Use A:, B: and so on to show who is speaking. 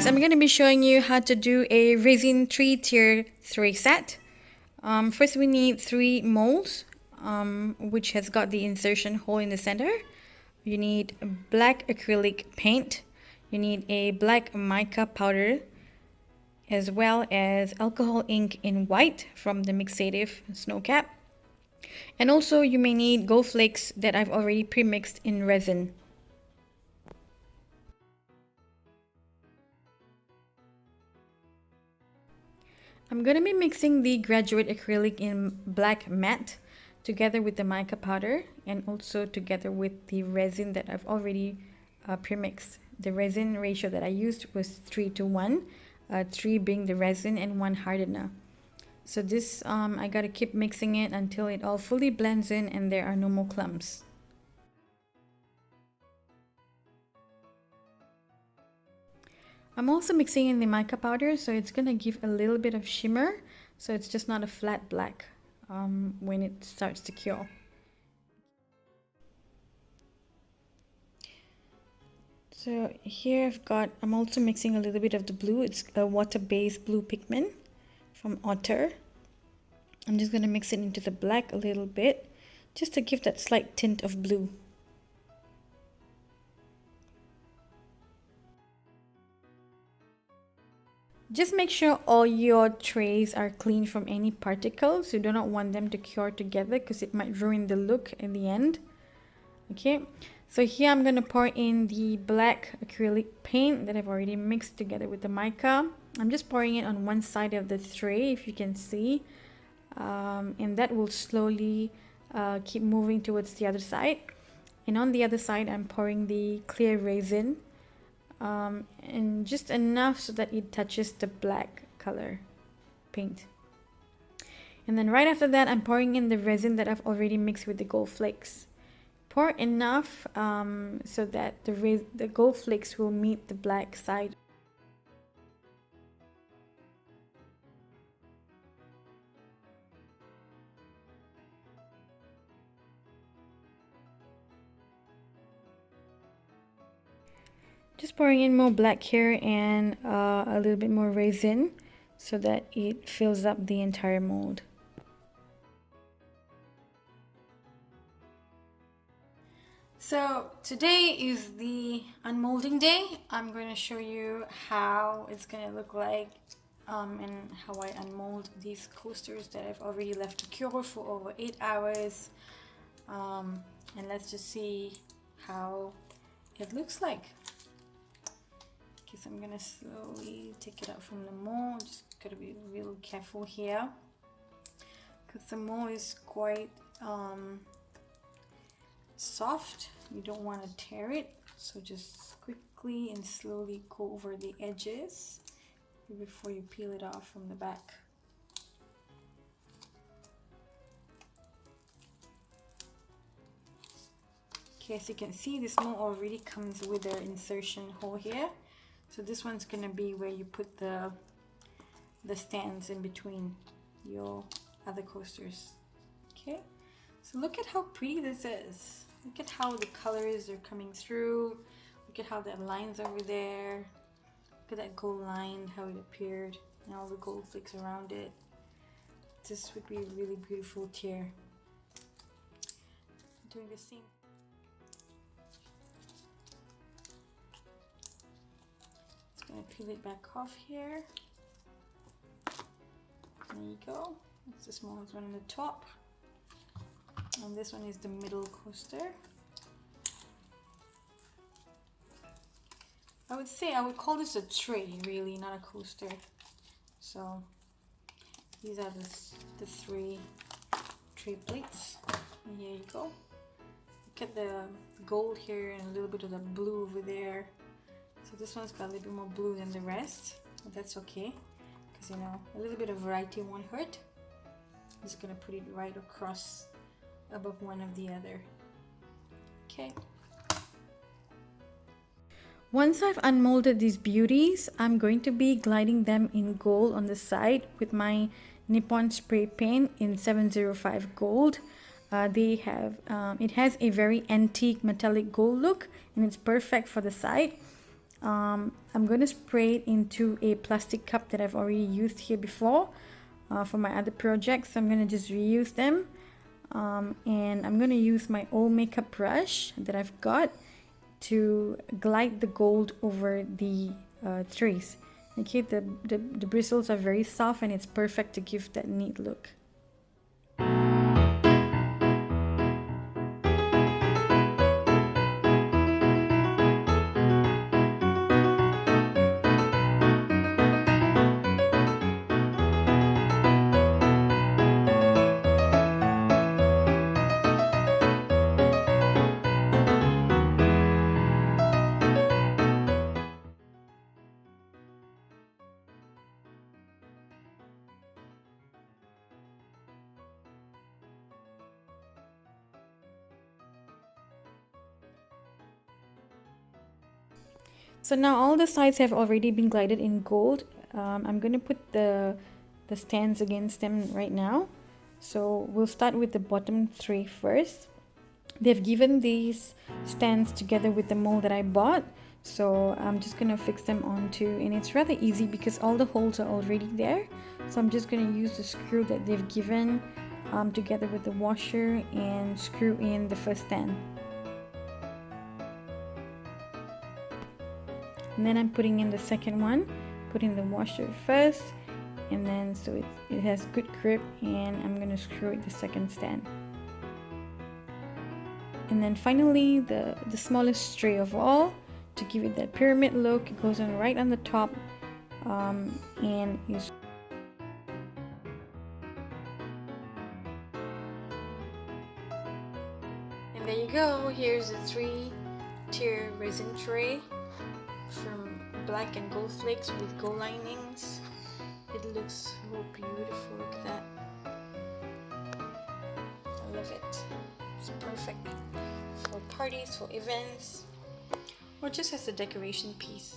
A: guys, I'm going to be showing you how to do a resin 3-tier tray set. First we need 3 molds, which has got the insertion hole in the center. You need black acrylic paint. You need a black mica powder, as well as alcohol ink in white from the Mixative snow cap. And also you may need gold flakes that I've already pre-mixed in resin. I'm going to be mixing the graduate acrylic in black matte together with the mica powder and also together with the resin that I've already pre-mixed. The resin ratio that I used was 3:1, 3 being the resin and 1 hardener. So this, I got to keep mixing it until it all fully blends in and there are no more clumps. I'm also mixing in the mica powder, so it's going to give a little bit of shimmer, so it's just not a flat black when it starts to cure. So here I'm also mixing a little bit of the blue. It's a water-based blue pigment from Otter. I'm just going to mix it into the black a little bit, just to give that slight tint of blue. Just make sure all your trays are clean from any particles. You do not want them to cure together because it might ruin the look in the end. Okay, so here I'm going to pour in the black acrylic paint that I've already mixed together with the mica. I'm just pouring it on one side of the tray, if you can see. And that will slowly keep moving towards the other side. And on the other side, I'm pouring the clear resin. And just enough so that it touches the black color paint. And then right after that, I'm pouring in the resin that I've already mixed with the gold flakes. Pour enough so that the gold flakes will meet the black side. Just pouring in more black here and a little bit more resin so that it fills up the entire mold. So today is the unmolding day. I'm going to show you how it's going to look like and how I unmold these coasters that I've already left to cure for over 8 hours. And let's just see how it looks like. So I'm gonna slowly take it out from the mold. Just gotta be real careful here because the mold is quite soft. You don't want to tear it, so just quickly and slowly go over the edges before you peel it off from the back. Okay, as you can see, this mold already comes with an insertion hole here. So this one's gonna be where you put the stands in between your other coasters. Okay, so look at how pretty this is. Look at how the colors are coming through. Look at how that line's over there. Look at that gold line, how it appeared, and all the gold flakes around it. This would be a really beautiful tier. Doing the same. I'm going to peel it back off here. There you go. That's the smallest one on the top. And this one is the middle coaster. I would call this a tray, really, not a coaster. So these are the 3 tray plates. And here you go. Look at the gold here and a little bit of the blue over there. So this one's got a little bit more blue than the rest, but that's okay, because you know, a little bit of variety won't hurt. I'm just gonna put it right across above one of the other. Okay. Once I've unmolded these beauties, I'm going to be gliding them in gold on the side with my Nippon spray paint in 705 gold. It has a very antique metallic gold look, and it's perfect for the side. I'm going to spray it into a plastic cup that I've already used here before for my other projects. So I'm going to just reuse them. And I'm going to use my old makeup brush that I've got to glide the gold over the trays. Okay, the bristles are very soft and it's perfect to give that neat look. So now all the sides have already been glided in gold. I'm going to put the stands against them right now. So we'll start with the bottom three first. They've given these stands together with the mold that I bought. So I'm just going to fix them onto, and it's rather easy because all the holes are already there. So I'm just going to use the screw that they've given together with the washer and screw in the first stand. And then I'm putting in the second one, putting the washer first, and then so it has good grip, and I'm going to screw it the second stand. And then finally the smallest tray of all, to give it that pyramid look, it goes on right on the top, and is and there you go. Here's a 3-tier resin tray from black and gold flakes with gold linings. It looks so beautiful. Look at that. I love it. It's perfect for parties, for events, or just as a decoration piece.